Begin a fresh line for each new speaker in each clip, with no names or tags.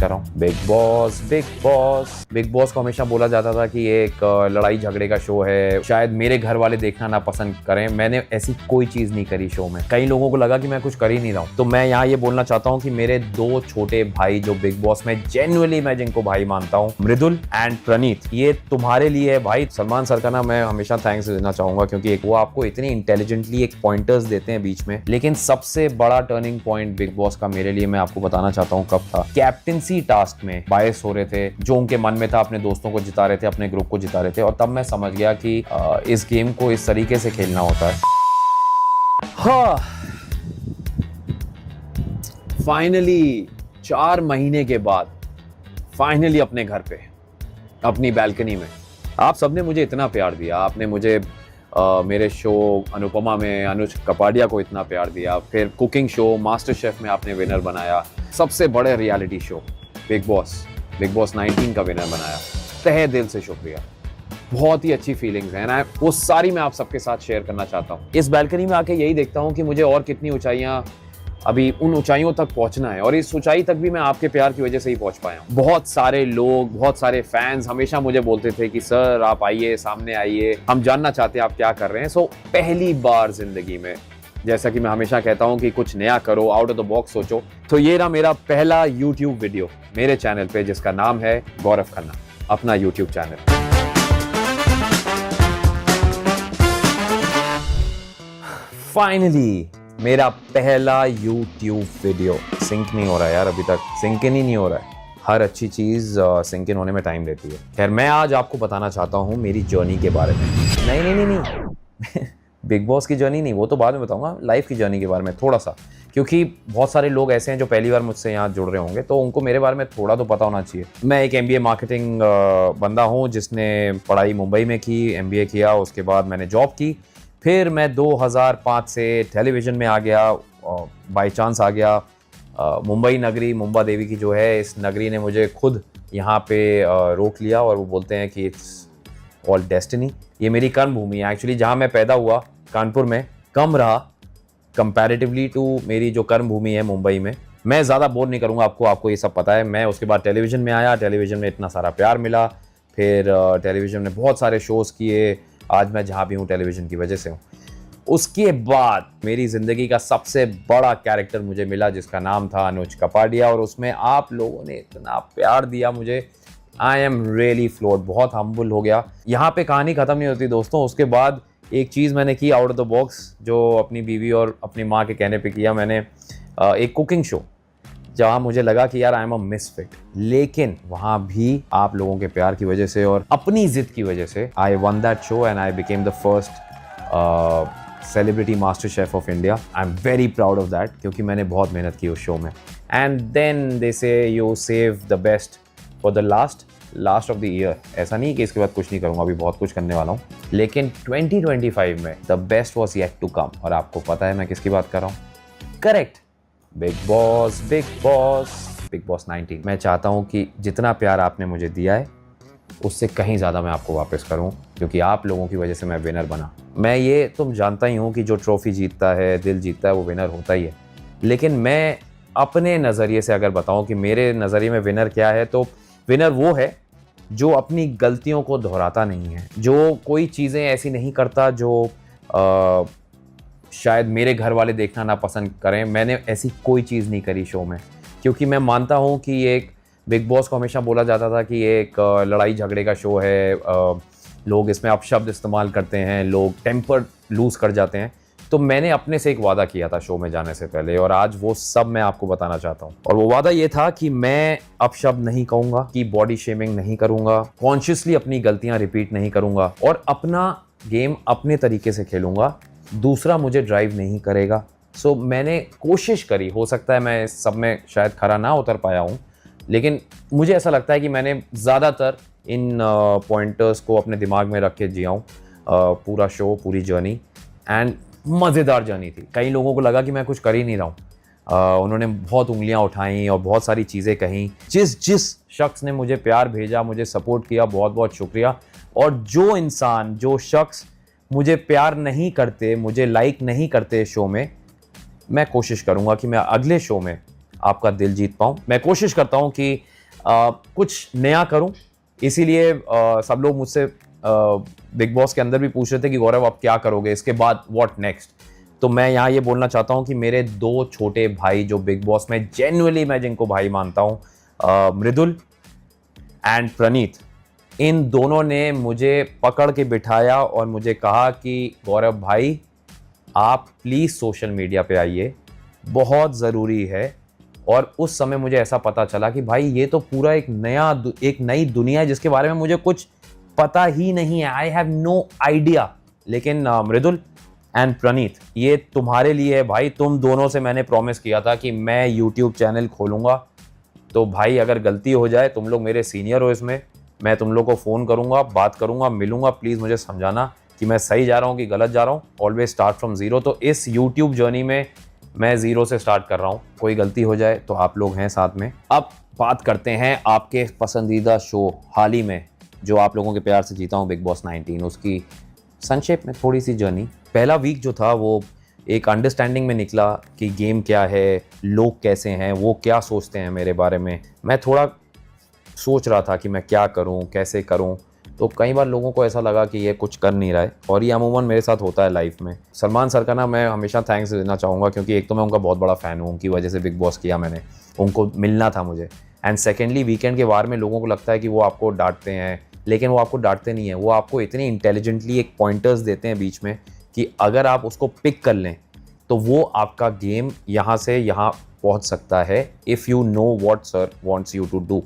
कर रहा हूँ। Big boss, big boss, big boss को हमेशा बोला जाता था कि ये एक लड़ाई झगड़े का शो है, शायद मेरे घर वाले देखना ना पसंद करें। मैंने ऐसी कोई चीज नहीं करी शो में। कई लोगों को लगा कि मैं कुछ कर ही नहीं रहा हूँ। तो मैं यहाँ ये बोलना चाहता हूँ कि मेरे दो छोटे भाई जो बिग बॉस में जेन्युइनली मैं जिनको भाई मानता हूँ, मृदुल एंड प्रणीत, ये तुम्हारे लिए है भाई। सलमान सर का ना मैं हमेशा थैंक्स देना चाहूंगा, क्योंकि वो आपको इतनी इंटेलिजेंटली एक पॉइंटर्स देते हैं बीच में। लेकिन सबसे बड़ा टर्निंग पॉइंट बिग बॉस का मेरे लिए, मैं आपको बताना चाहता हूँ कब था। कैप्टेंसी टास्क में बायस हो रहे थे, जो उनके मन में था अपने दोस्तों को जिता रहे थे, अपने ग्रुप को जिता रहे थे, और तब मैं समझ गया कि इस गेम को इस तरीके से खेलना होता है। हाँ, फाइनली 4 महीने के बाद फाइनली अपने घर पे, अपनी बैल्कनी में आप सबने मुझे इतना प्यार दिया। आपने मुझे मेरे शो अनुपमा में अनुज कपाडिया को इतना प्यार दिया, फिर कुकिंग शो मास्टर शेफ में आपने विनर बनाया, सबसे बड़े रियलिटी शो बिग बॉस 19 का विनर बनाया। तहे दिल से शुक्रिया, बहुत ही अच्छी फीलिंग्स हैं, वो सारी मैं आप सबके साथ शेयर करना चाहता हूँ। इस बैल्कनी में आके यही देखता हूँ कि मुझे और कितनी ऊंचाइयाँ, अभी उन ऊंचाइयों तक पहुंचना है, और इस ऊंचाई तक भी मैं आपके प्यार की वजह से ही पहुंच पाया हूं। बहुत सारे लोग, बहुत सारे फैंस हमेशा मुझे बोलते थे कि सर आप आइए, सामने आइए, हम जानना चाहते हैं आप क्या कर रहे हैं। सो पहली बार जिंदगी में, जैसा कि मैं हमेशा कहता हूं कि कुछ नया करो, आउट ऑफ द बॉक्स सोचो, तो ये रहा मेरा पहला यूट्यूब वीडियो मेरे चैनल पे, जिसका नाम है गौरव खन्ना, अपना यूट्यूब चैनल। फाइनली मेरा पहला YouTube वीडियो। सिंक नहीं हो रहा है यार, अभी तक सिंक इन ही नहीं हो रहा है। हर अच्छी चीज़ सिंक इन होने में टाइम लेती है। खैर, मैं आज आपको बताना चाहता हूँ मेरी जर्नी के बारे में। नहीं बिग बॉस की जर्नी नहीं, वो तो बाद में बताऊंगा। लाइफ की जर्नी के बारे में थोड़ा सा, क्योंकि बहुत सारे लोग ऐसे हैं जो पहली बार मुझसे यहाँ जुड़ रहे होंगे, तो उनको मेरे बारे में थोड़ा तो पता होना चाहिए। मैं एक MBA मार्केटिंग बंदा हूँ, जिसने पढ़ाई मुंबई में की, MBA किया, उसके बाद मैंने जॉब की। फिर मैं 2005 से टेलीविज़न में आ गया, बाय चांस आ गया। मुंबई नगरी, मुंबा देवी की जो है, इस नगरी ने मुझे खुद यहाँ पे रोक लिया, और वो बोलते हैं कि इट्स ऑल डेस्टिनी। ये मेरी कर्म भूमि है। एक्चुअली जहाँ मैं पैदा हुआ, कानपुर में, कम रहा कंपैरेटिवली टू मेरी जो कर्म भूमि है मुंबई में। मैं ज़्यादा बोर नहीं करूँगा आपको ये सब पता है। मैं उसके बाद टेलीविज़न में आया, टेलीविज़न में इतना सारा प्यार मिला, फिर टेलीविज़न में बहुत सारे शोज़ किए। आज मैं जहाँ भी हूँ टेलीविज़न की वजह से हूँ। उसके बाद मेरी ज़िंदगी का सबसे बड़ा कैरेक्टर मुझे मिला, जिसका नाम था अनुज कपाडिया, और उसमें आप लोगों ने इतना प्यार दिया मुझे। आई एम रियली फ्लोर्ड, बहुत हम्बल हो गया। यहाँ पे कहानी ख़त्म नहीं होती दोस्तों। उसके बाद एक चीज़ मैंने की आउट ऑफ द बॉक्स, जो अपनी बीवी और अपनी माँ के कहने पे किया। मैंने एक कुकिंग शो, जहाँ मुझे लगा कि यार आई एम अ मिसफिट, लेकिन वहाँ भी आप लोगों के प्यार की वजह से और अपनी जिद की वजह से I one that show and I became the first celebrity master chef of India. I am very proud of that, क्योंकि मैंने बहुत मेहनत की उस शो में। एंड देन दे से you save the best for the last of the year. ऐसा नहीं कि इसके बाद कुछ नहीं करूँगा, अभी बहुत कुछ करने वाला हूँ, लेकिन 2025 में the best was yet to come. और आपको पता है मैं किसकी बात कर रहा हूँ? Correct, big boss 19। मैं चाहता हूं कि जितना प्यार आपने मुझे दिया है, उससे कहीं ज़्यादा मैं आपको वापस करूं, क्योंकि आप लोगों की वजह से मैं विनर बना। मैं ये तुम जानता ही हूं कि जो ट्रॉफी जीतता है, दिल जीतता है, वो विनर होता ही है। लेकिन मैं अपने नज़रिए से अगर बताऊं कि मेरे नज़रिए में विनर क्या है, तो विनर वो है जो अपनी गलतियों को दोहराता नहीं है, जो कोई चीज़ें ऐसी नहीं करता जो शायद मेरे घर वाले देखना ना पसंद करें। मैंने ऐसी कोई चीज़ नहीं करी शो में, क्योंकि मैं मानता हूँ कि ये एक, बिग बॉस को हमेशा बोला जाता था कि ये एक लड़ाई झगड़े का शो है, लोग इसमें अपशब्द इस्तेमाल करते हैं, लोग टेम्पर लूज़ कर जाते हैं। तो मैंने अपने से एक वादा किया था शो में जाने से पहले, और आज वो सब मैं आपको बताना चाहता हूँ। और वो वादा ये था कि मैं अपशब्द नहीं कहूँगा, कि बॉडी शेमिंग नहीं करूँगा, कॉन्शियसली अपनी गलतियाँ रिपीट नहीं करूँगा, और अपना गेम अपने तरीके से खेलूँगा। दूसरा मुझे ड्राइव नहीं करेगा। सो मैंने कोशिश करी, हो सकता है मैं सब में शायद खरा ना उतर पाया हूँ, लेकिन मुझे ऐसा लगता है कि मैंने ज़्यादातर इन पॉइंटर्स को अपने दिमाग में रख के जिया हूँ पूरा शो, पूरी जर्नी। एंड मज़ेदार जर्नी थी। कई लोगों को लगा कि मैं कुछ कर ही नहीं रहा हूँ। उन्होंने बहुत उंगलियाँ उठाई और बहुत सारी चीज़ें कहीं। जिस शख्स ने मुझे प्यार भेजा, मुझे सपोर्ट किया, बहुत बहुत शुक्रिया। और जो इंसान, जो शख्स मुझे प्यार नहीं करते, मुझे लाइक नहीं करते शो में, मैं कोशिश करूंगा कि मैं अगले शो में आपका दिल जीत पाऊँ। मैं कोशिश करता हूँ कि कुछ नया करूँ, इसीलिए सब लोग मुझसे बिग बॉस के अंदर भी पूछ रहे थे कि गौरव आप क्या करोगे इसके बाद, व्हाट नेक्स्ट। तो मैं यहाँ ये बोलना चाहता हूँ कि मेरे 2 छोटे भाई जो बिग बॉस में जेन्युइनली मैं जिनको भाई मानता हूँ, मृदुल एंड प्रणीत, इन दोनों ने मुझे पकड़ के बिठाया और मुझे कहा कि गौरव भाई आप प्लीज़ सोशल मीडिया पे आइए, बहुत ज़रूरी है। और उस समय मुझे ऐसा पता चला कि भाई ये तो पूरा एक नई दुनिया है जिसके बारे में मुझे कुछ पता ही नहीं है, आई हैव नो आइडिया। लेकिन मृदुल एंड प्रणीत, ये तुम्हारे लिए है भाई, तुम दोनों से मैंने प्रॉमिस किया था कि मैं यूट्यूब चैनल खोलूँगा। तो भाई अगर गलती हो जाए, तुम लोग मेरे सीनियर हो इसमें, मैं तुम लोग को फ़ोन करूँगा, बात करूँगा, मिलूँगा, प्लीज़ मुझे समझाना कि मैं सही जा रहा हूँ कि गलत जा रहा हूँ। Always start from zero. तो इस यूट्यूब जर्नी में मैं ज़ीरो से स्टार्ट कर रहा हूँ, कोई गलती हो जाए तो आप लोग हैं साथ में। अब बात करते हैं आपके पसंदीदा शो हाल ही में जो आप लोगों के प्यार से जीता हूँ, बिग बॉस 19, उसकी संक्षेप में थोड़ी सी जर्नी। पहला वीक जो था वो एक अंडरस्टैंडिंग में निकला कि गेम क्या है, लोग कैसे हैं, वो क्या सोचते हैं मेरे बारे में। मैं थोड़ा सोच रहा था कि मैं क्या करूं, कैसे करूं। तो कई बार लोगों को ऐसा लगा कि ये कुछ कर नहीं रहा है, और ये अमूमन मेरे साथ होता है लाइफ में। सलमान सर का ना मैं हमेशा थैंक्स देना चाहूँगा, क्योंकि एक तो मैं उनका बहुत बड़ा फ़ैन हूँ, उनकी वजह से बिग बॉस किया मैंने, उनको मिलना था मुझे। एंड सेकेंडली, वीकेंड के बारे में लोगों को लगता है कि वो आपको डांटते हैं, लेकिन वो आपको डांटते नहीं हैं, वो आपको इतनी इंटेलिजेंटली एक पॉइंटर्स देते हैं बीच में कि अगर आप उसको पिक कर लें तो वो आपका गेम यहाँ से यहाँ पहुँच सकता है, if you know what sir wants you to do.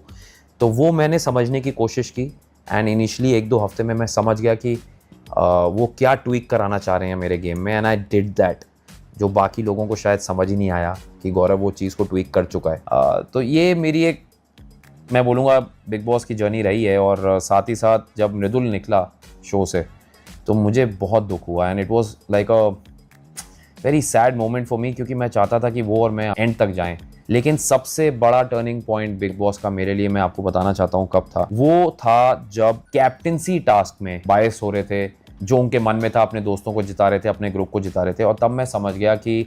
तो वो मैंने समझने की कोशिश की, एंड इनिशियली 1-2 हफ्ते में मैं समझ गया कि वो क्या ट्वीक कराना चाह रहे हैं मेरे गेम में, एंड आई डिड दैट, जो बाकी लोगों को शायद समझ ही नहीं आया कि गौरव वो चीज़ को ट्वीक कर चुका है। तो ये मेरी एक, मैं बोलूँगा, बिग बॉस की जर्नी रही है। और साथ ही साथ जब मृदुल निकला शो से तो मुझे बहुत दुख हुआ, and it was like a very sad moment for me, क्योंकि मैं चाहता था कि वो और मैं एंड तक जाएं। लेकिन सबसे बड़ा टर्निंग पॉइंट बिग बॉस का मेरे लिए, मैं आपको बताना चाहता हूँ कब था। वो था जब कैप्टेंसी टास्क में बायस हो रहे थे, जो उनके मन में था, अपने दोस्तों को जिता रहे थे, अपने ग्रुप को जिता रहे थे। और तब मैं समझ गया कि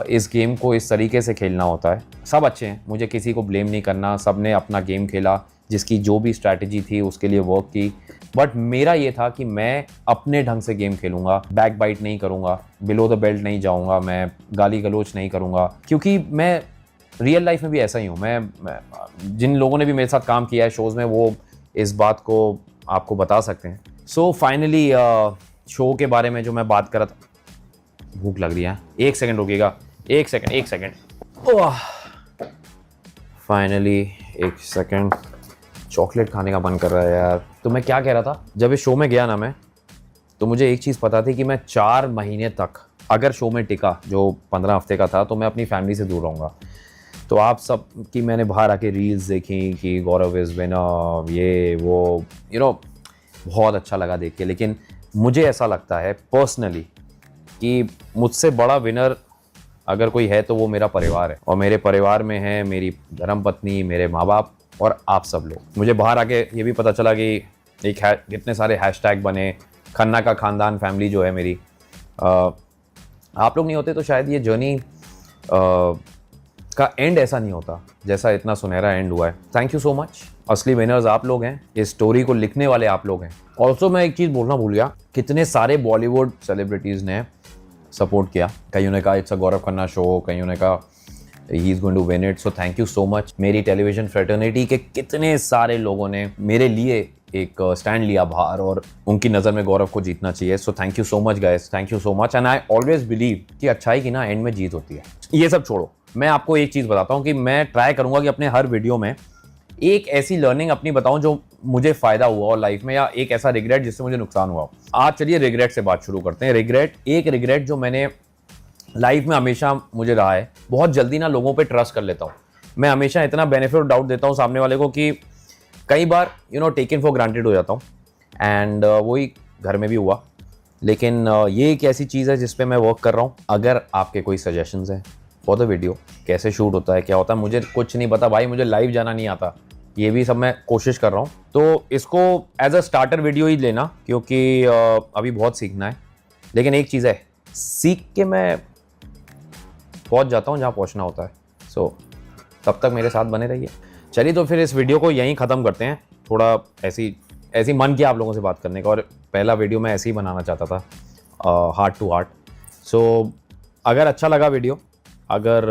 इस गेम को इस तरीके से खेलना होता है। सब अच्छे हैं, मुझे किसी को ब्लेम नहीं करना, सब ने अपना गेम खेला, जिसकी जो भी स्ट्रैटेजी थी उसके लिए वर्क की। बट मेरा ये था कि मैं अपने ढंग से गेम खेलूंगा, बैक बाइट नहीं करूंगा, बिलो द बेल्ट नहीं जाऊंगा, मैं गाली गलोच नहीं करूंगा, क्योंकि मैं रियल लाइफ में भी ऐसा ही हूँ। मैं जिन लोगों ने भी मेरे साथ काम किया है शोज़ में, वो इस बात को आपको बता सकते हैं। सो फाइनली शो के बारे में जो मैं बात कर रहा था, भूख लग रही है, एक सेकंड रुकिएगा, एक सेकंड। फाइनली एक सेकंड, चॉकलेट खाने का मन कर रहा है यार। तो मैं क्या कह रहा था, जब इस शो में गया ना मैं, तो मुझे एक चीज़ पता थी कि मैं 4 महीने तक अगर शो में टिका, जो 15 हफ्ते का था, तो मैं अपनी फैमिली से दूर रहूँगा। तो आप सब की मैंने बाहर आके रील्स देखी कि गौरव इज़ विनर, ये वो, बहुत अच्छा लगा देख के। लेकिन मुझे ऐसा लगता है पर्सनली कि मुझसे बड़ा विनर अगर कोई है तो वो मेरा परिवार है, और मेरे परिवार में है मेरी धर्मपत्नी, मेरे माँ बाप और आप सब लोग। मुझे बाहर आके ये भी पता चला कि कितने सारे हैशटैग बने, खन्ना का खानदान फैमिली जो है मेरी। आप लोग नहीं होते तो शायद ये जर्नी का एंड ऐसा नहीं होता जैसा इतना सुनहरा एंड हुआ है। Thank you so much. असली विनर्स आप लोग हैं, इस स्टोरी को लिखने वाले आप लोग हैं। ऑल्सो मैं एक चीज़ बोलना भूल गया, कितने सारे बॉलीवुड सेलिब्रिटीज़ ने सपोर्ट किया। कईयों ने कहा it's a Gaurav Khanna show, कईयों ने कहा he is going to win it. So thank you so much. मेरी टेलीविजन फ्रेटर्निटी के कितने सारे लोगों ने मेरे लिए एक स्टैंड लिया बाहर, और उनकी नज़र में गौरव को जीतना चाहिए। सो thank you so much guys, thank you so much. And I always believe कि अच्छाई की ना एंड में जीत होती है। ये सब छोड़ो, मैं आपको एक चीज़ बताता हूँ कि मैं ट्राई करूँगा कि अपने हर वीडियो में एक ऐसी लर्निंग अपनी बताऊं जो मुझे फ़ायदा हुआ और लाइफ में, या एक ऐसा रिग्रेट जिससे मुझे नुकसान हुआ। आज चलिए रिग्रेट से बात शुरू करते हैं। एक रिग्रेट जो मैंने लाइफ में हमेशा मुझे रहा है, बहुत जल्दी ना लोगों पे ट्रस्ट कर लेता हूँ। मैं हमेशा इतना बेनिफिट डाउट देता हूँ सामने वाले को कि कई बार टेकन फॉर ग्रांटेड हो जाता हूँ। एंड वही घर में भी हुआ। लेकिन ये एक ऐसी चीज़ है जिस पे मैं वर्क कर रहा हूँ। अगर आपके कोई सजेशंस हैं फॉर द वीडियो, कैसे शूट होता है, क्या होता है, मुझे कुछ नहीं पता भाई, मुझे लाइव जाना नहीं आता, ये भी सब मैं कोशिश कर रहा हूँ। तो इसको एज अ स्टार्टर वीडियो ही लेना, क्योंकि अभी बहुत सीखना है। लेकिन एक चीज़ है, सीख के मैं पहुँच जाता हूँ जहाँ पहुँचना होता है। सो तब तक मेरे साथ बने रहिए। चलिए तो फिर इस वीडियो को यहीं ख़त्म करते हैं। थोड़ा ऐसी मन किया आप लोगों से बात करने का, और पहला वीडियो मैं ऐसे ही बनाना चाहता था, हार्ट टू हार्ट। सो अगर अच्छा लगा वीडियो, अगर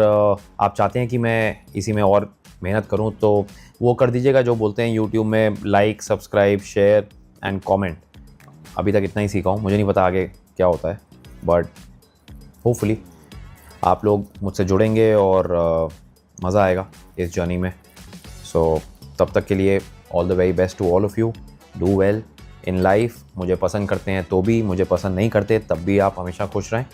आप चाहते हैं कि मैं इसी में और मेहनत करूं, तो वो कर दीजिएगा जो बोलते हैं यूट्यूब में, like, subscribe, share and comment. अभी तक इतना ही सीखा हूँ, मुझे नहीं पता आगे क्या होता है, बट होपफुली आप लोग मुझसे जुड़ेंगे और मज़ा आएगा इस जर्नी में। सो तब तक के लिए all the very best to all of you. Do well in life. मुझे पसंद करते हैं तो भी, मुझे पसंद नहीं करते तब भी आप हमेशा खुश रहें।